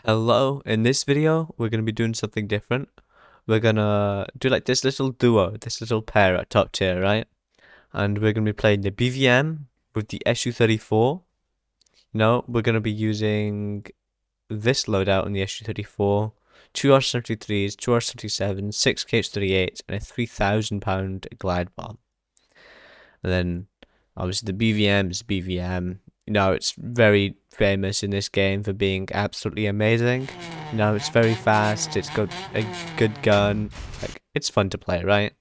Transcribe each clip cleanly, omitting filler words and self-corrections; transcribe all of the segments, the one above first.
Hello, in this video, we're going to be doing something different. We're going to do like this little duo, this little pair at top tier, right? And we're going to be playing the BVM with the SU34. No, we're going to be using this loadout on the SU34, two R-73s, two R-77s, six KH-38s, and a £3,000 glide bomb. And then, obviously, the BVM is BVM. It's very famous in this game for being absolutely amazing. It's very fast. It's got a good gun. Like, it's fun to play, right?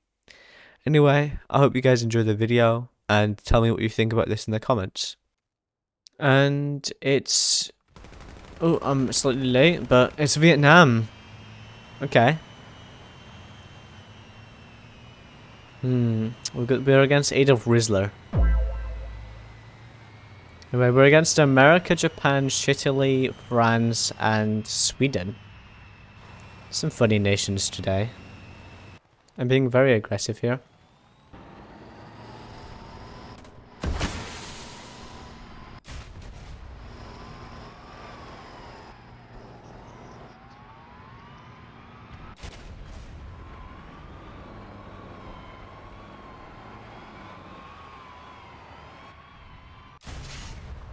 Anyway, I hope you guys enjoy the video and tell me what you think about this in the comments. And it's... Oh, I'm slightly late, but it's Vietnam. Okay. We're against Adolf Rizzler. Anyway, we're against America, Japan, Italy, France, and Sweden. Some funny nations today. I'm being very aggressive here.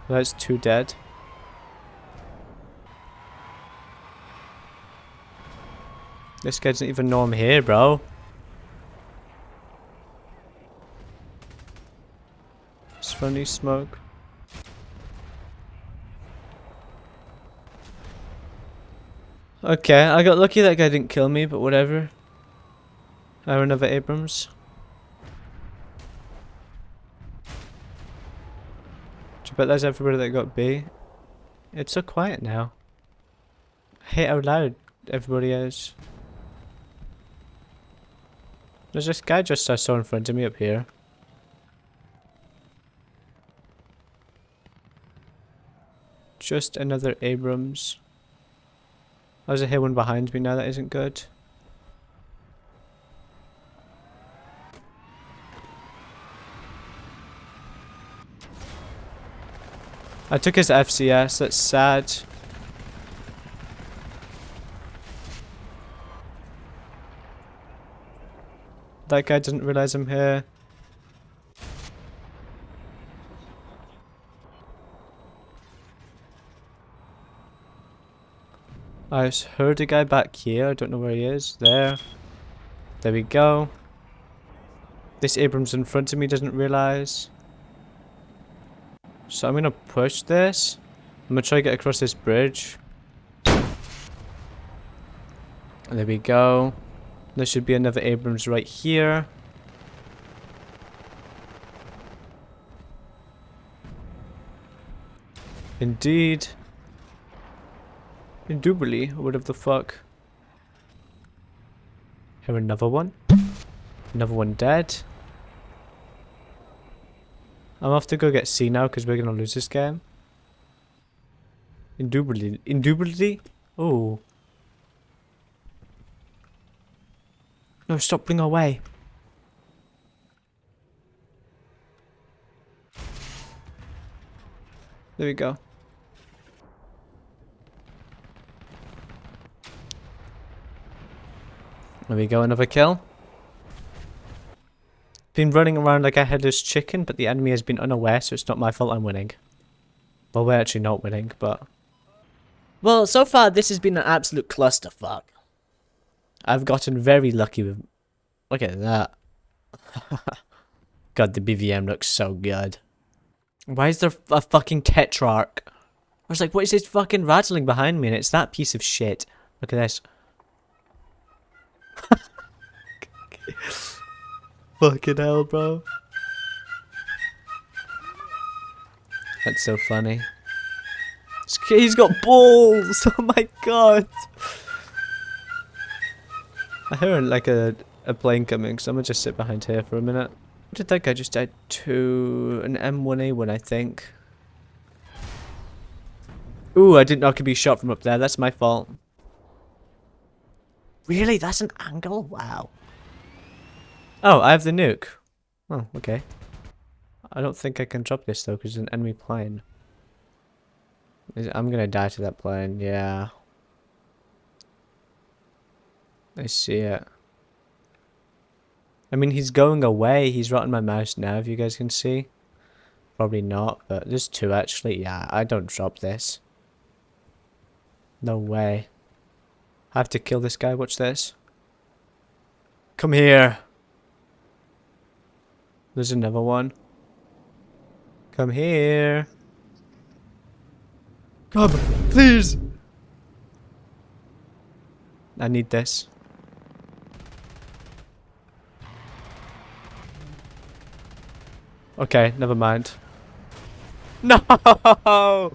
That's two dead. This guy doesn't even know I'm here, bro. It's funny smoke. Okay, I got lucky that guy didn't kill me, but whatever. I have another Abrams. Do you bet that's everybody that got B? It's so quiet now. I hate how loud everybody is. There's this guy just I saw in front of me up here. Just another Abrams. There's a one behind me now, that isn't good. I took his FCS, that's sad. That guy didn't realize I'm here. I heard a guy back here, I don't know where he is. There. There we go. This Abrams in front of me doesn't realize. So I'm gonna push this. I'm gonna try to get across this bridge. There we go. There should be another Abrams right here. Indeed. Indubitably, what the fuck? Here, another one. Another one dead. I'm off to go get C now because we're gonna lose this game. Indubitably. Indubitably? Oh. No, stop pulling away. There we go. There we go, another kill. Been running around like a headless chicken, but the enemy has been unaware, so it's not my fault I'm winning. Well, we're actually not winning, but... Well, so far this has been an absolute clusterfuck. I've gotten very lucky with... Look at that. God, the BVM looks so good. Why is there a fucking Tetrarch? I was like, what is this fucking rattling behind me? And it's that piece of shit. Look at this. Fucking hell, bro. That's so funny. He's got balls! Oh my god! I hear like a plane coming, so I'm gonna just sit behind here for a minute. What did that guy just die to? An M1A1, I think. Ooh, I didn't know I could be shot from up there. That's my fault. Really? That's an angle? Wow. Oh, I have the nuke. Oh, okay. I don't think I can drop this though, because it's an enemy plane. I'm gonna die to that plane, yeah. I see it. I mean, he's going away. He's right on my mouse now, if you guys can see. Probably not, but there's two actually. Yeah, I don't drop this. No way. I have to kill this guy. Watch this. Come here. There's another one. Come here. Come, please. I need this. Okay, never mind. No! Oh,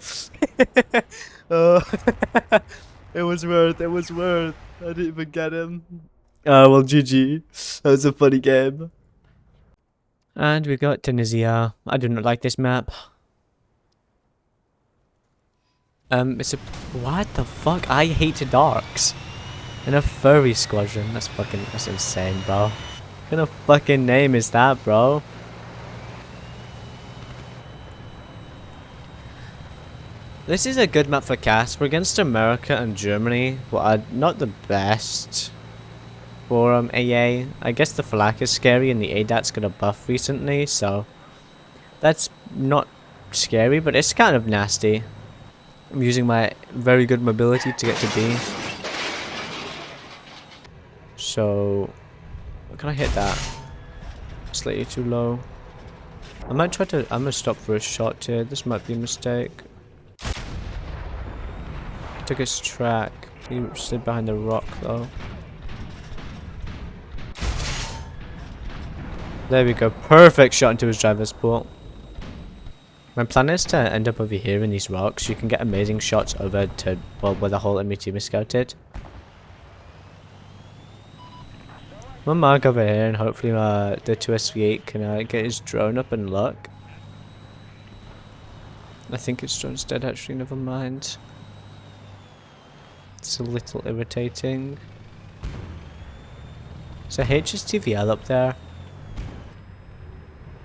it was worth. It was worth. I didn't even get him. Oh, well, GG. That was a funny game. And we got Tunisia. I do not like this map. It's a... What the fuck? I hate darks. In a furry squadron. That's insane, bro. What kind of fucking name is that, bro? This is a good map for cast. We're against America and Germany, but are not the best for AA. I guess the flak is scary and the ADAT's got a buff recently, so that's not scary, but it's kind of nasty. I'm using my very good mobility to get to B. So, can I hit that? Slightly too low. I might try to... I'm gonna stop for a shot here. This might be a mistake. He took his track. He slid behind the rock though. There we go. Perfect shot into his driver's pool. My plan is to end up over here in these rocks. You can get amazing shots over to, well, where the whole enemy team is scouted. We'll mark over here and hopefully the 2SV8 can get his drone up and look. I think his drone's dead actually, never mind. It's a little irritating. So HSTVL up there.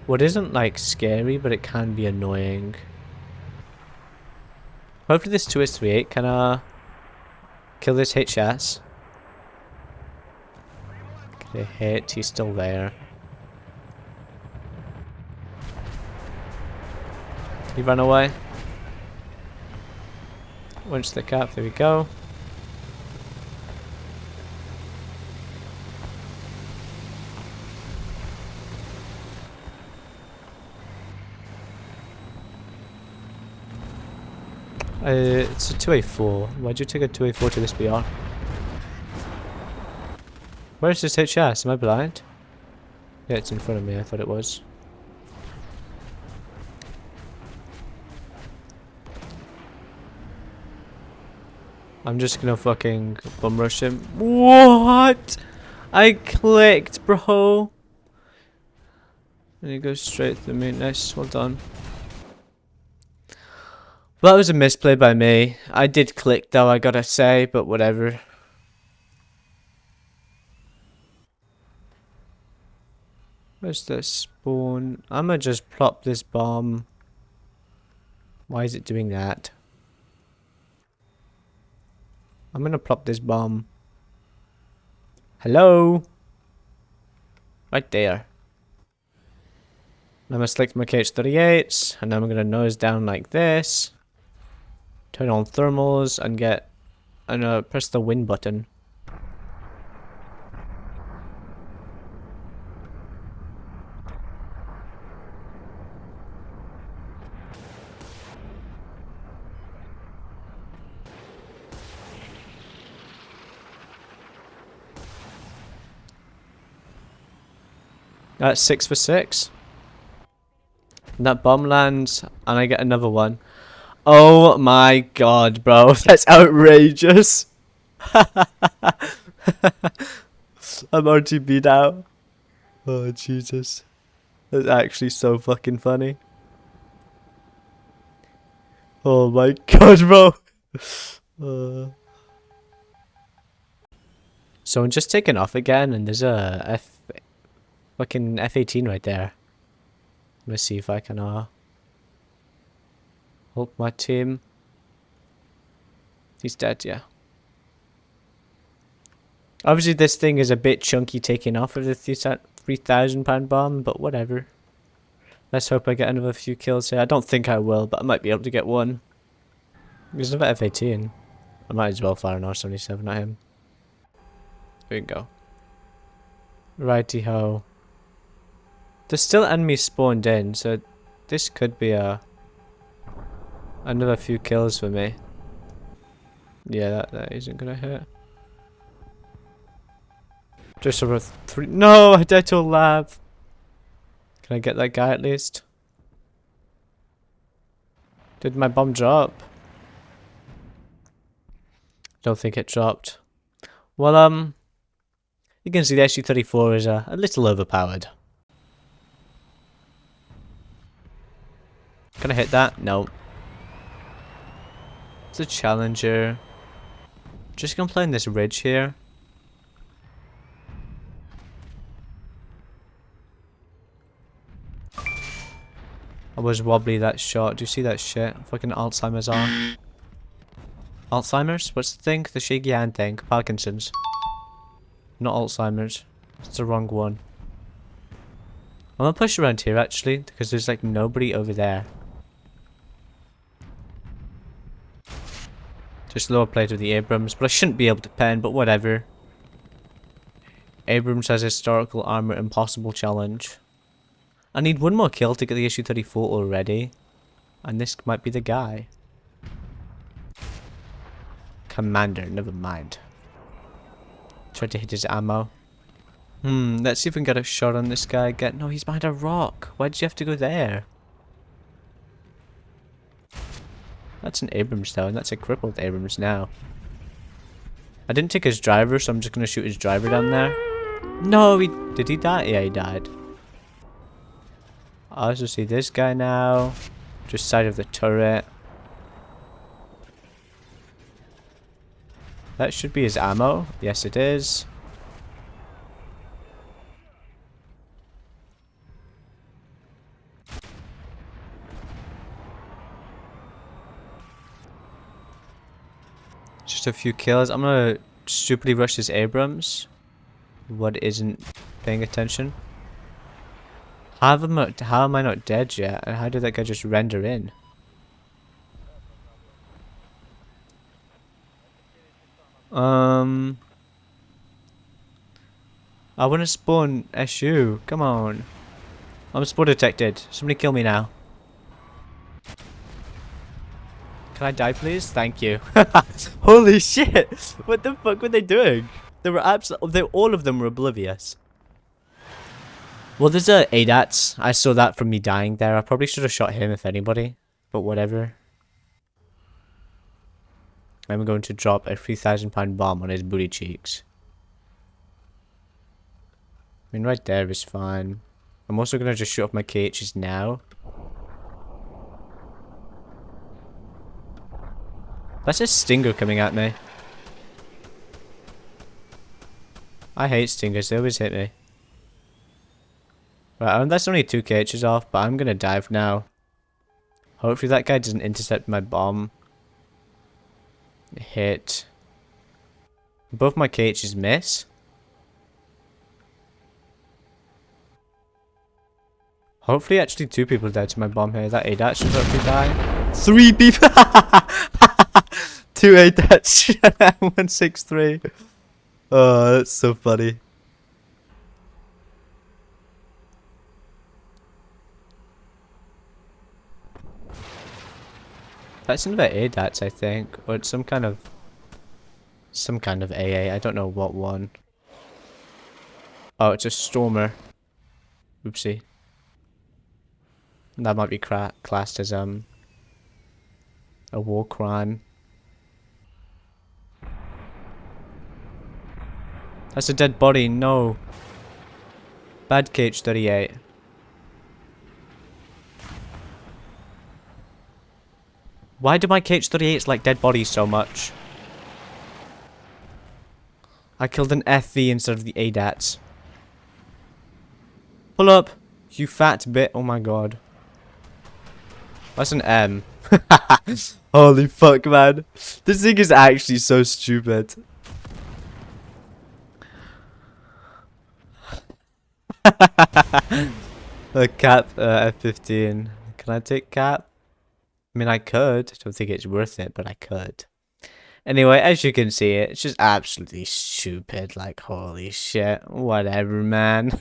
What isn't like scary, but it can be annoying. Hopefully this 2S38 can kill this HS. Get a hit, he's still there. He ran away. Went to the cap, there we go. It's a 2A4. Why'd you take a 2A4 to this BR? Where's this HS? Am I blind? Yeah, it's in front of me. I thought it was. I'm just gonna fucking bum rush him. What? I clicked, bro. And he goes straight through me. Nice, well done. Well, that was a misplay by me. I did click though, I gotta say, but whatever. Where's the spawn? I'ma just plop this bomb. Why is it doing that? I'm gonna plop this bomb. Hello? Right there. I'm gonna select my KH-38s, and I'm gonna nose down like this. Turn on thermals and get, and press the win button. That's 6 for 6. And that bomb lands, and I get another one. Oh my god, bro. That's outrageous. I'm RTB now. Oh, Jesus. That's actually so fucking funny. Oh my god, bro. So I'm just taking off again, and there's a fucking F-18 right there. Let's see if I can help my team. He's dead, yeah. Obviously, this thing is a bit chunky taking off of the £3,000 bomb, but whatever. Let's hope I get another few kills here. I don't think I will, but I might be able to get one. There's another F-18. I might as well fire an R-77 at him. There we go. Righty-ho. There's still enemies spawned in, so this could be another few kills for me. Yeah, that isn't gonna hit. Just over 3. No, I died to a lav. Can I get that guy at least? Did my bomb drop? Don't think it dropped. Well, you can see the SU34 is a little overpowered. Can I hit that? No. It's a Challenger. Just gonna play on this ridge here. I was wobbly that shot. Do you see that shit? Fucking Alzheimer's on. Alzheimer's? What's the thing? The shaky hand thing. Parkinson's. Not Alzheimer's. It's the wrong one. I'm gonna push around here actually, because there's like nobody over there. Just lower plate of the Abrams, but I shouldn't be able to pen, but whatever. Abrams has historical armor impossible challenge. I need one more kill to get the SU34 already. And this might be the guy. Commander, never mind. Try to hit his ammo. Let's see if we can get a shot on this guy again. No, he's behind a rock. Why did you have to go there? That's an Abrams though, and that's a crippled Abrams now. I didn't take his driver, so I'm just gonna shoot his driver down there. No, did he die? Yeah, he died. I also see this guy now. Just side of the turret. That should be his ammo. Yes, it is. Just a few kills. I'm gonna stupidly rush his Abrams. What isn't paying attention? How am I not dead yet? And how did that guy just render in? I want to spawn SU. Come on. I'm spawn detected. Somebody kill me now. Can I die, please? Thank you. Holy shit! What the fuck were they doing? They were all of them were oblivious. Well, there's a ADATS. I saw that from me dying there. I probably should have shot him if anybody. But whatever. I'm going to drop a £3,000 bomb on his booty cheeks. I mean, right there is fine. I'm also going to just shoot off my KHs now. That's a Stinger coming at me. I hate Stingers. They always hit me. Right, that's only 2 KHs off, but I'm going to dive now. Hopefully that guy doesn't intercept my bomb. Hit. Both my KHs miss. Hopefully actually 2 people died to my bomb here. That ADAT should hopefully die. 3 people! 2 ADATs. 163. Oh, that's so funny. That's another ADATS, I think, or it's some kind of AA. I don't know what one. Oh, it's a Stormer. Oopsie. That might be classed as a war crime. That's a dead body. No. Bad KH-38. Why do my KH-38s like dead bodies so much? I killed an FV instead of the ADATs. Pull up, you fat bit. Oh my god. That's an M. Holy fuck, man. This thing is actually so stupid. A cap F15. Can I take cap? I mean, I could. I don't think it's worth it, but I could. Anyway, as you can see, it's just absolutely stupid. Like, holy shit. Whatever, man.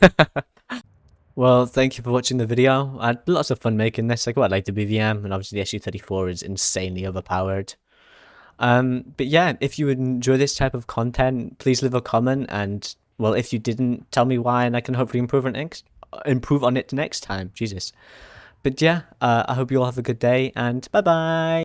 Well, thank you for watching the video. I had lots of fun making this. I quite like the BVM, and obviously the SU34 is insanely overpowered. But yeah, if you would enjoy this type of content, please leave a comment, and well, if you didn't, tell me why, and I can hopefully improve on it next time. Jesus. But yeah, I hope you all have a good day, and bye bye.